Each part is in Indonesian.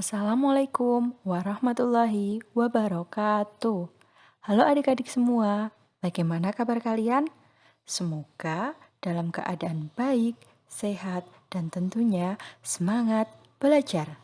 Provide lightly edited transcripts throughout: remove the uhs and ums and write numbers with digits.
Assalamualaikum warahmatullahi wabarakatuh. Halo adik-adik semua, bagaimana kabar kalian? Semoga dalam keadaan baik, sehat, dan tentunya semangat belajar.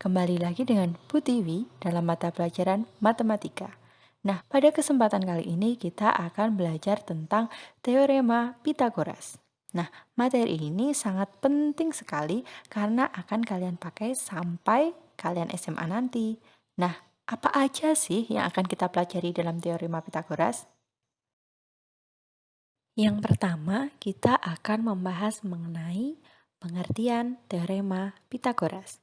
Kembali lagi dengan Bu Tiwi dalam mata pelajaran matematika. Nah, pada kesempatan kali ini kita akan belajar tentang teorema Pitagoras. Nah, materi ini sangat penting sekali karena akan kalian pakai sampai kalian SMA nanti. Nah, apa aja sih yang akan kita pelajari dalam teorema Pitagoras? Yang pertama, kita akan membahas mengenai pengertian teorema Pitagoras.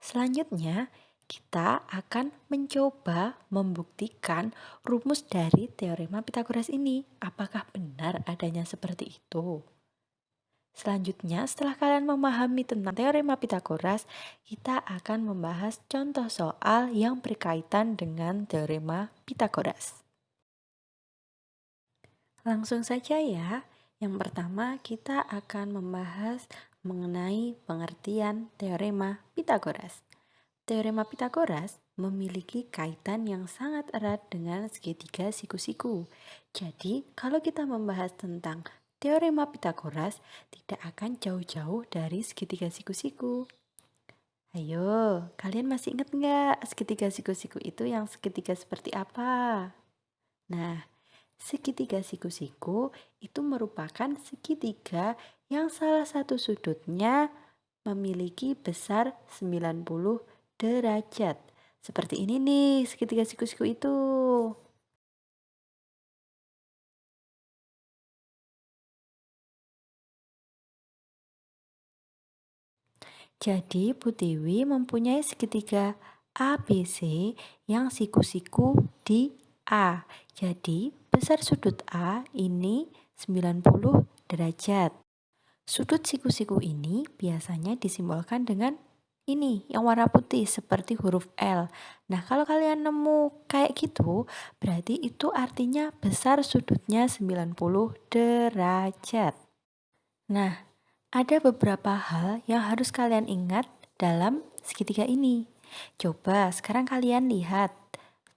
Selanjutnya, kita akan mencoba membuktikan rumus dari teorema Pitagoras ini. Apakah benar adanya seperti itu? Selanjutnya, setelah kalian memahami tentang teorema Pitagoras, kita akan membahas contoh soal yang berkaitan dengan teorema Pitagoras. Langsung saja ya. Yang pertama, kita akan membahas mengenai pengertian teorema Pitagoras. Teorema Pitagoras memiliki kaitan yang sangat erat dengan segitiga siku-siku. Jadi, kalau kita membahas tentang teorema Pitagoras, tidak akan jauh-jauh dari segitiga siku-siku. Ayo, kalian masih ingat nggak segitiga siku-siku itu yang segitiga seperti apa? Nah, segitiga siku-siku itu merupakan segitiga yang salah satu sudutnya memiliki besar 90 derajat. Seperti ini nih segitiga siku-siku itu. Jadi Bu Tiwi mempunyai segitiga ABC yang siku-siku di A. Jadi besar sudut A ini 90 derajat. Sudut siku-siku ini biasanya disimbolkan dengan ini yang warna putih seperti huruf L. Nah, kalau kalian nemu kayak gitu, berarti itu artinya besar sudutnya 90 derajat. Nah, ada beberapa hal yang harus kalian ingat dalam segitiga ini. Coba sekarang kalian lihat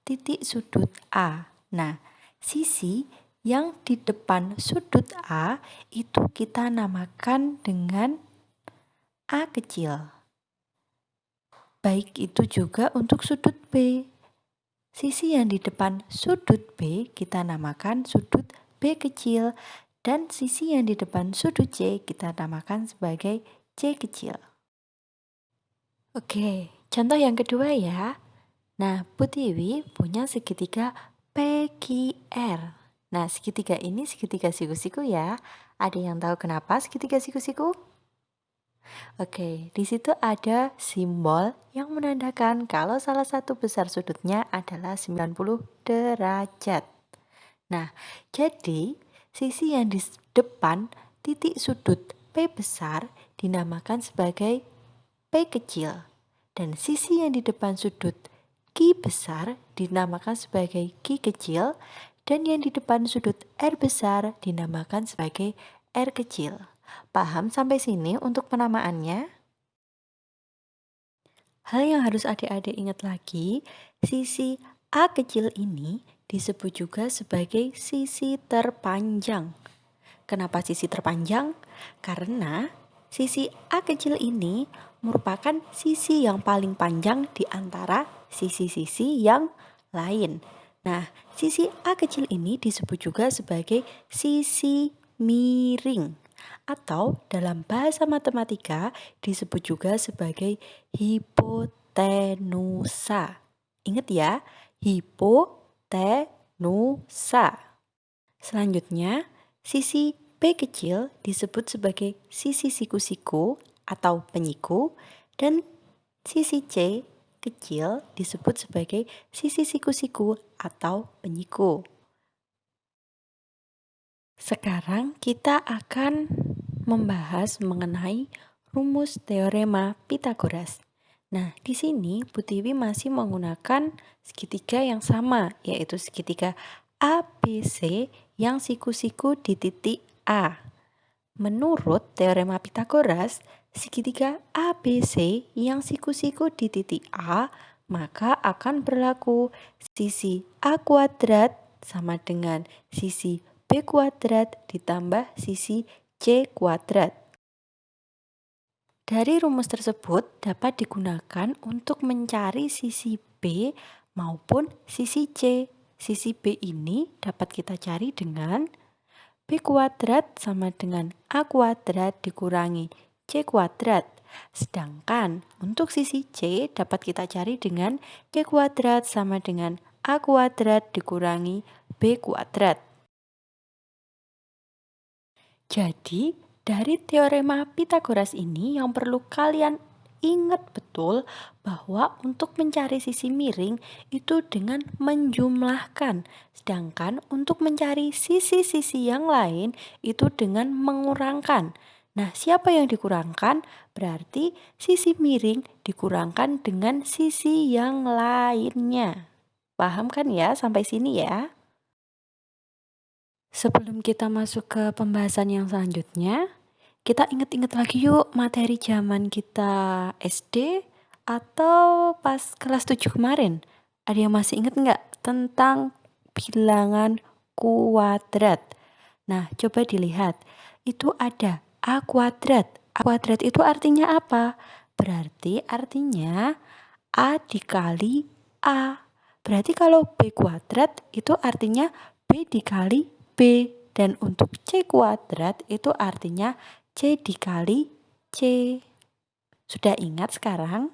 titik sudut A. Nah, sisi yang di depan sudut A itu kita namakan dengan A kecil. Baik itu juga untuk sudut B. Sisi yang di depan sudut B kita namakan sudut B kecil. Dan sisi yang di depan sudut C kita namakan sebagai C kecil. Oke, contoh yang kedua ya. Nah, Bu Tiwi punya segitiga PQR. Nah, segitiga ini segitiga siku-siku ya. Ada yang tahu kenapa segitiga siku-siku? Oke, di situ ada simbol yang menandakan kalau salah satu besar sudutnya adalah 90 derajat. Nah, jadi sisi yang di depan titik sudut P besar dinamakan sebagai P kecil. Dan sisi yang di depan sudut Q besar dinamakan sebagai Q kecil. Dan yang di depan sudut R besar dinamakan sebagai R kecil. Paham sampai sini untuk penamaannya? Hal yang harus adik-adik ingat lagi, sisi A kecil ini disebut juga sebagai sisi terpanjang. Kenapa sisi terpanjang? Karena sisi A kecil ini merupakan sisi yang paling panjang di antara sisi-sisi yang lain. Nah, sisi A kecil ini disebut juga sebagai sisi miring atau dalam bahasa matematika disebut juga sebagai hipotenusa. Ingat ya, hipotenusa. Selanjutnya, sisi B kecil disebut sebagai sisi siku-siku atau penyiku dan sisi C kecil disebut sebagai sisi siku-siku atau penyiku. Sekarang kita akan membahas mengenai rumus teorema Pitagoras. Nah, di sini Bu Tiwi masih menggunakan segitiga yang sama, yaitu segitiga ABC yang siku-siku di titik A. Menurut teorema Pitagoras, segitiga ABC yang siku-siku di titik A, maka akan berlaku sisi A kuadrat sama dengan sisi B kuadrat ditambah sisi C kuadrat. Dari rumus tersebut dapat digunakan untuk mencari sisi B maupun sisi C. Sisi B ini dapat kita cari dengan B kuadrat sama dengan A kuadrat dikurangi C kuadrat. Sedangkan untuk sisi C dapat kita cari dengan C kuadrat sama dengan A kuadrat dikurangi B kuadrat. Jadi, dari teorema Pitagoras ini yang perlu kalian ingat betul bahwa untuk mencari sisi miring itu dengan menjumlahkan. Sedangkan untuk mencari sisi-sisi yang lain itu dengan mengurangkan. Nah, siapa yang dikurangkan? Berarti sisi miring dikurangkan dengan sisi yang lainnya. Paham kan ya sampai sini ya? Sebelum kita masuk ke pembahasan yang selanjutnya, kita ingat-ingat lagi yuk materi zaman kita SD atau pas kelas 7 kemarin. Ada yang masih ingat nggak tentang bilangan kuadrat? Nah, coba dilihat. Itu ada A kuadrat. A kuadrat itu artinya apa? Berarti artinya A dikali A. Berarti kalau B kuadrat itu artinya B dikali B. Dan untuk C kuadrat itu artinya C dikali C. Sudah ingat sekarang?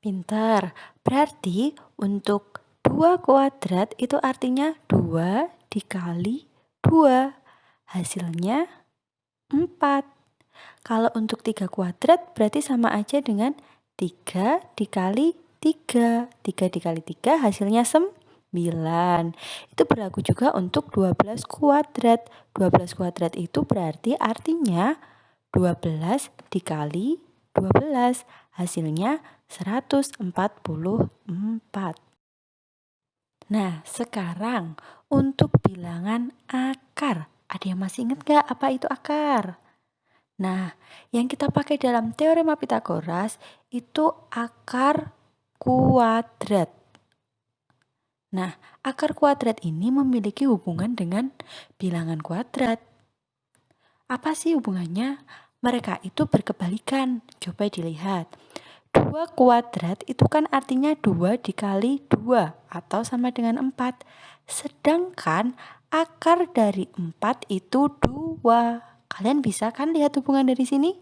Pintar. Berarti untuk 2 kuadrat itu artinya 2 dikali 2. Hasilnya 4. Kalau untuk 3 kuadrat berarti sama aja dengan 3 dikali 3. 3 dikali 3 hasilnya 9. Itu berlaku juga untuk 12 kuadrat. 12 kuadrat itu berarti artinya 12 dikali 12. Hasilnya 144. Nah, sekarang untuk bilangan akar. Ada yang masih ingat gak apa itu akar? Nah, yang kita pakai dalam teorema Pitagoras itu akar kuadrat. Nah, akar kuadrat ini memiliki hubungan dengan bilangan kuadrat. Apa sih hubungannya? Mereka itu berkebalikan. Coba dilihat. 2 kuadrat itu kan artinya 2 dikali 2 atau sama dengan 4. Sedangkan akar dari 4 itu 2. Kalian bisa kan lihat hubungan dari sini?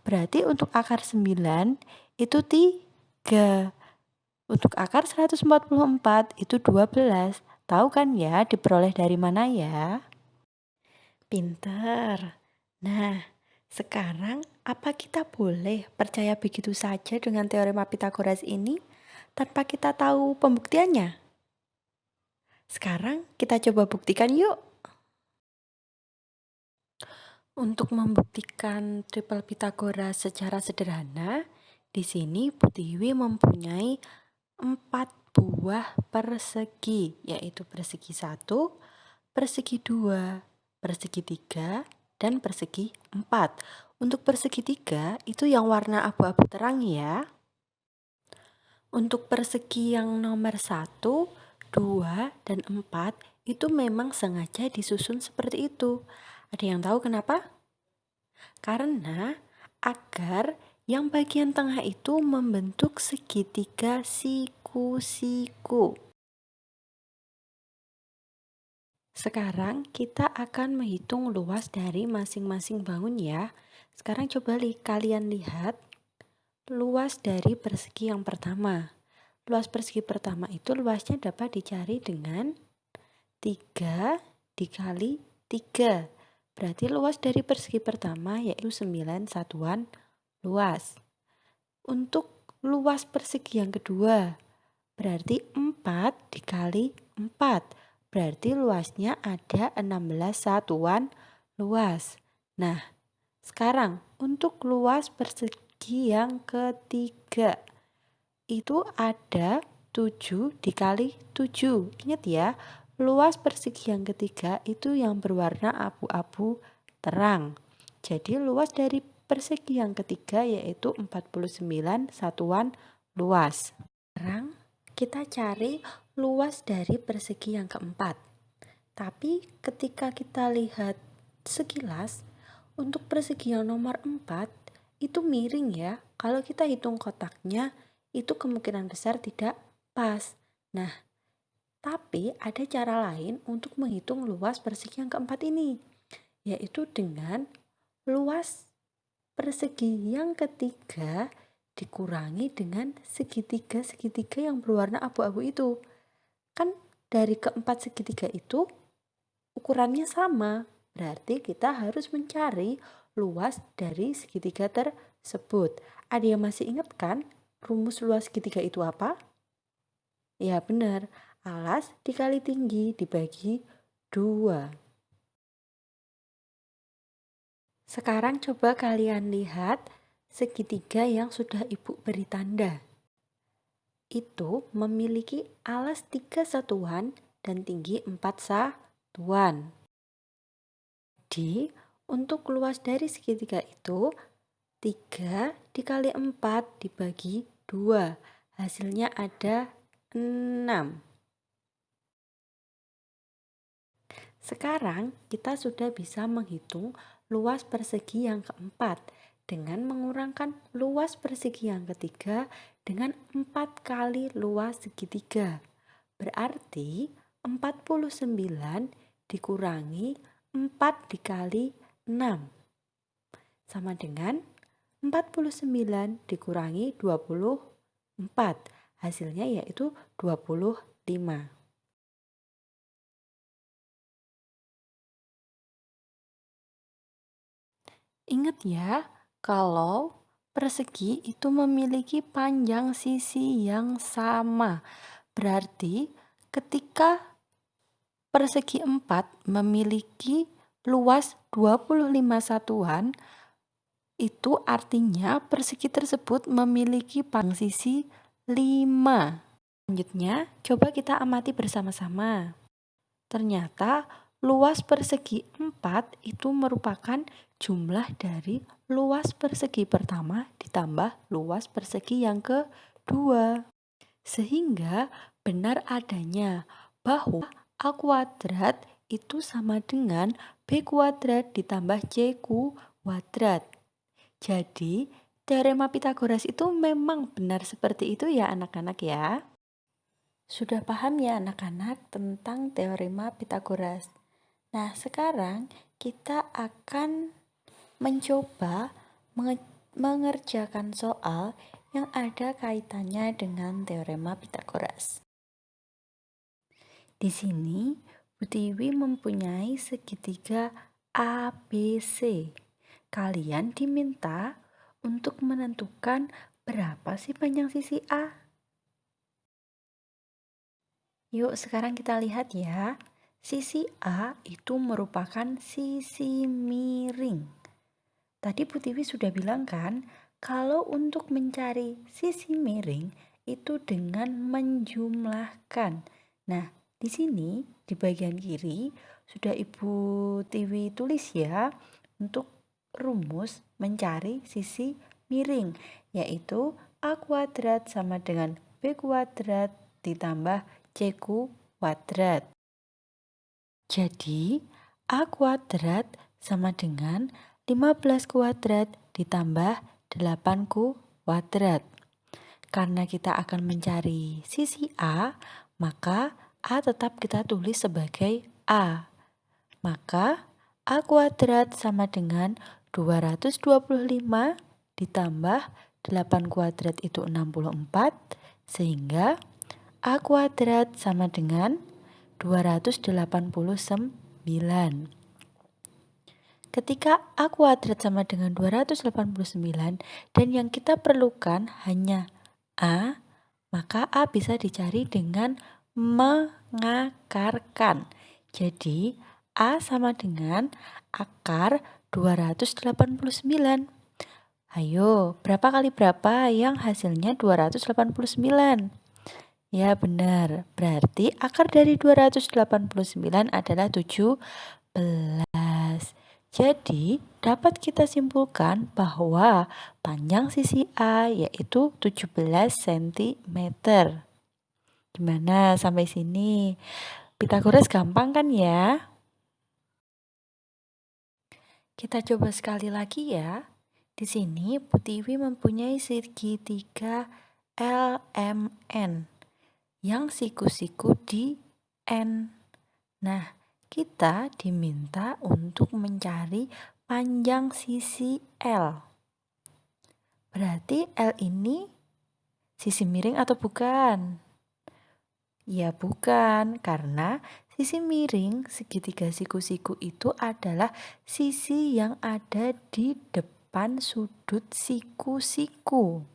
Berarti untuk akar 9 itu 3. Untuk akar 144 itu 12. Tahu kan ya diperoleh dari mana ya? Pinter. Nah, sekarang apa kita boleh percaya begitu saja dengan teorema Pitagoras ini tanpa kita tahu pembuktiannya? Sekarang kita coba buktikan yuk. Untuk membuktikan triple Pitagoras secara sederhana, di sini Bu Tiwi mempunyai 4 buah persegi, yaitu persegi 1, persegi 2, persegi 3, dan persegi 4. Untuk persegi 3 itu yang warna abu-abu terang ya. Untuk persegi yang nomor 1, 2, dan 4 itu memang sengaja disusun seperti itu. Ada yang tahu kenapa? Karena agar yang bagian tengah itu membentuk segitiga siku-siku. Sekarang kita akan menghitung luas dari masing-masing bangun ya. Sekarang coba kalian lihat luas dari persegi yang pertama. Luas persegi pertama itu luasnya dapat dicari dengan 3 dikali 3. Berarti luas dari persegi pertama yaitu 9 satuan luas. Untuk luas persegi yang kedua, berarti 4 dikali 4. Berarti luasnya ada 16 satuan luas. Nah, sekarang untuk luas persegi yang ketiga, itu ada 7 dikali 7. Ingat ya, luas persegi yang ketiga itu yang berwarna abu-abu terang. Jadi luas dari persegi yang ketiga yaitu 49 satuan luas. Sekarang kita cari luas dari persegi yang keempat. Tapi ketika kita lihat sekilas, untuk persegi yang nomor 4 itu miring ya. Kalau kita hitung kotaknya, itu kemungkinan besar tidak pas. Nah, tapi ada cara lain untuk menghitung luas persegi yang keempat ini, yaitu dengan luas persegi yang ketiga dikurangi dengan segitiga-segitiga yang berwarna abu-abu itu. Kan dari keempat segitiga itu ukurannya sama, berarti kita harus mencari luas dari segitiga tersebut. Ada yang masih ingat kan rumus luas segitiga itu apa? Ya benar, alas dikali tinggi dibagi 2. Sekarang coba kalian lihat segitiga yang sudah Ibu beri tanda. Itu memiliki alas 3 satuan dan tinggi 4 satuan. Jadi, untuk luas dari segitiga itu 3 dikali 4 dibagi 2. Hasilnya ada 6. Sekarang kita sudah bisa menghitung luas persegi yang keempat dengan mengurangkan luas persegi yang ketiga dengan 4 kali luas segitiga. Berarti 49 dikurangi 4 dikali 6 sama dengan 49 dikurangi 24. Hasilnya yaitu 25. Ingat ya, kalau persegi itu memiliki panjang sisi yang sama. Berarti ketika persegi 4 memiliki luas 25 satuan, itu artinya persegi tersebut memiliki panjang sisi 5. Selanjutnya, coba kita amati bersama-sama. Ternyata luas persegi 4 itu merupakan jumlah dari luas persegi pertama ditambah luas persegi yang kedua. Sehingga benar adanya bahwa A kuadrat itu sama dengan B kuadrat ditambah C kuadrat. Jadi, teorema Pitagoras itu memang benar seperti itu ya anak-anak ya. Sudah paham ya anak-anak tentang teorema Pitagoras? Nah, sekarang kita akan mencoba mengerjakan soal yang ada kaitannya dengan teorema Pitagoras. Di sini, Bu Tiwi mempunyai segitiga ABC. Kalian diminta untuk menentukan berapa sih panjang sisi A. Yuk sekarang kita lihat ya. Sisi A itu merupakan sisi miring. Tadi Bu Tiwi sudah bilang kan, kalau untuk mencari sisi miring itu dengan menjumlahkan. Nah, di sini di bagian kiri sudah Ibu Tiwi tulis ya untuk rumus mencari sisi miring, yaitu A kuadrat sama dengan B kuadrat ditambah C kuadrat. Jadi, A kuadrat sama dengan 15 kuadrat ditambah 8 kuadrat. Karena kita akan mencari sisi A, maka A tetap kita tulis sebagai A. Maka A kuadrat sama dengan 225 ditambah 8 kuadrat itu 64, sehingga A kuadrat sama dengan 289. Ketika A kuadrat sama dengan 289 dan yang kita perlukan hanya A, maka A bisa dicari dengan mengakarkan. Jadi A sama dengan akar 289. Ayo, berapa kali berapa yang hasilnya 289? Ya benar, berarti akar dari 289 adalah 17. Jadi dapat kita simpulkan bahwa panjang sisi A yaitu 17 cm. Gimana sampai sini? Pythagoras gampang kan ya? Kita coba sekali lagi ya. Di sini Bu Tiwi mempunyai segitiga LMN yang siku-siku di N. Nah, kita diminta untuk mencari panjang sisi L. Berarti L ini sisi miring atau bukan? Ya bukan, karena sisi miring segitiga siku-siku itu adalah sisi yang ada di depan sudut siku-siku.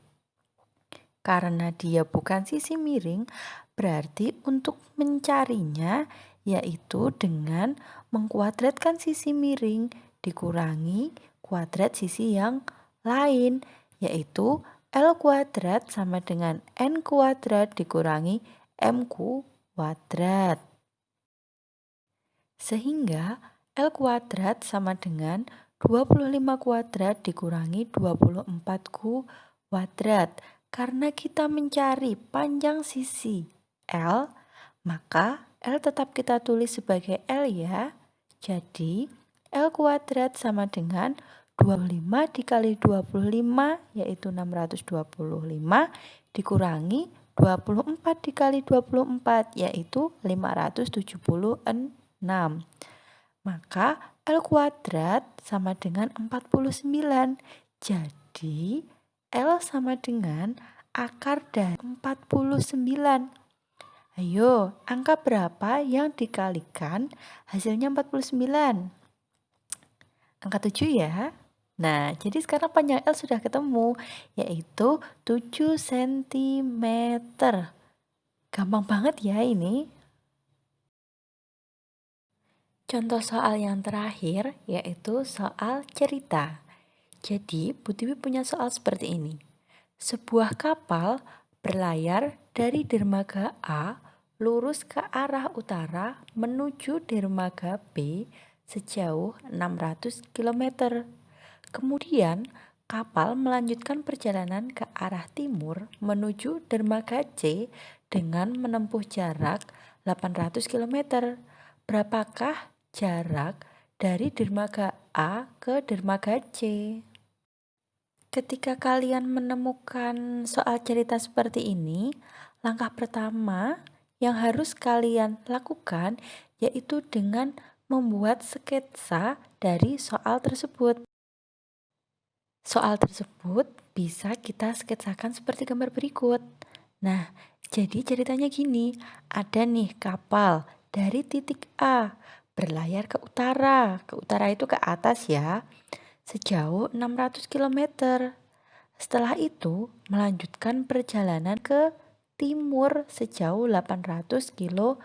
Karena dia bukan sisi miring, berarti untuk mencarinya yaitu dengan mengkuadratkan sisi miring dikurangi kuadrat sisi yang lain, yaitu L kuadrat sama dengan N kuadrat dikurangi M kuadrat. Sehingga L kuadrat sama dengan 25 kuadrat dikurangi 24 kuadrat. Karena kita mencari panjang sisi L, maka L tetap kita tulis sebagai L ya. Jadi L kuadrat sama dengan 25 dikali 25 yaitu 625 dikurangi 24 dikali 24 yaitu 576. Maka L kuadrat sama dengan 49. Jadi L sama dengan akar dari 49. Ayo, angka berapa yang dikalikan hasilnya 49? Angka 7 ya. Nah, jadi sekarang panjang L sudah ketemu, yaitu 7 cm. Gampang banget ya ini. Contoh soal yang terakhir yaitu soal cerita. Jadi, Bu Tiwi punya soal seperti ini. Sebuah kapal berlayar dari dermaga A lurus ke arah utara menuju dermaga B sejauh 600 km. Kemudian, kapal melanjutkan perjalanan ke arah timur menuju dermaga C dengan menempuh jarak 800 km. Berapakah jarak dari dermaga A ke dermaga C? Ketika kalian menemukan soal cerita seperti ini, langkah pertama yang harus kalian lakukan yaitu dengan membuat sketsa dari soal tersebut. Soal tersebut bisa kita sketsakan seperti gambar berikut. Nah, jadi ceritanya gini, ada nih kapal dari titik A berlayar ke utara itu ke atas ya, sejauh 600 km. Setelah itu melanjutkan perjalanan ke timur sejauh 800 km.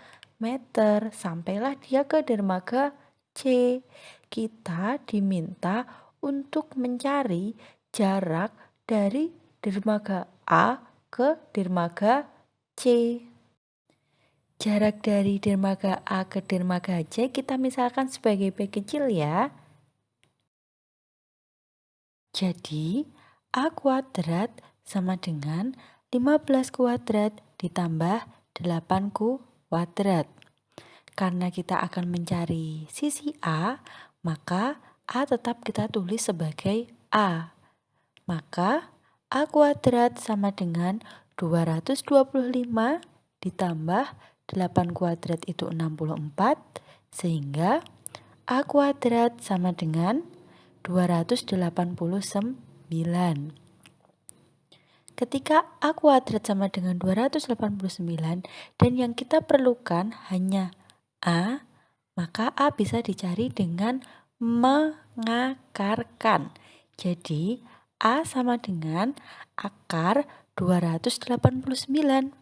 Sampailah dia ke dermaga C. Kita diminta untuk mencari jarak dari dermaga A ke dermaga C. Jarak dari dermaga A ke dermaga C kita misalkan sebagai B kecil ya. Jadi, A kuadrat sama dengan 15 kuadrat ditambah 8 kuadrat. Karena kita akan mencari sisi A, maka A tetap kita tulis sebagai A. Maka A kuadrat sama dengan 225 ditambah 8 kuadrat itu 64, sehingga A kuadrat sama dengan 289. Ketika A kuadrat sama dengan 289 dan yang kita perlukan hanya A, maka A bisa dicari dengan mengakarkan. Jadi A sama dengan akar 289.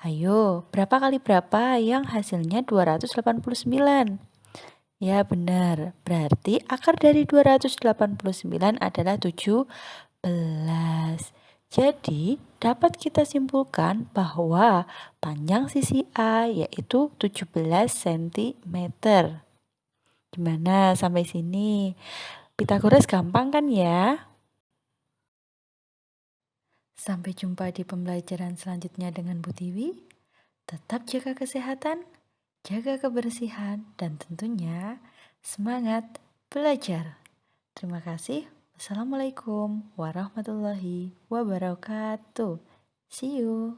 Ayo, berapa kali berapa yang hasilnya 289? Ya benar, berarti akar dari 289 adalah 17. Jadi dapat kita simpulkan bahwa panjang sisi A yaitu 17 cm. Gimana sampai sini? Pitagoras gampang kan ya? Sampai jumpa di pembelajaran selanjutnya dengan Bu Tiwi. Tetap jaga kesehatan, jaga kebersihan, dan tentunya semangat belajar. Terima kasih. Wassalamualaikum warahmatullahi wabarakatuh. See you.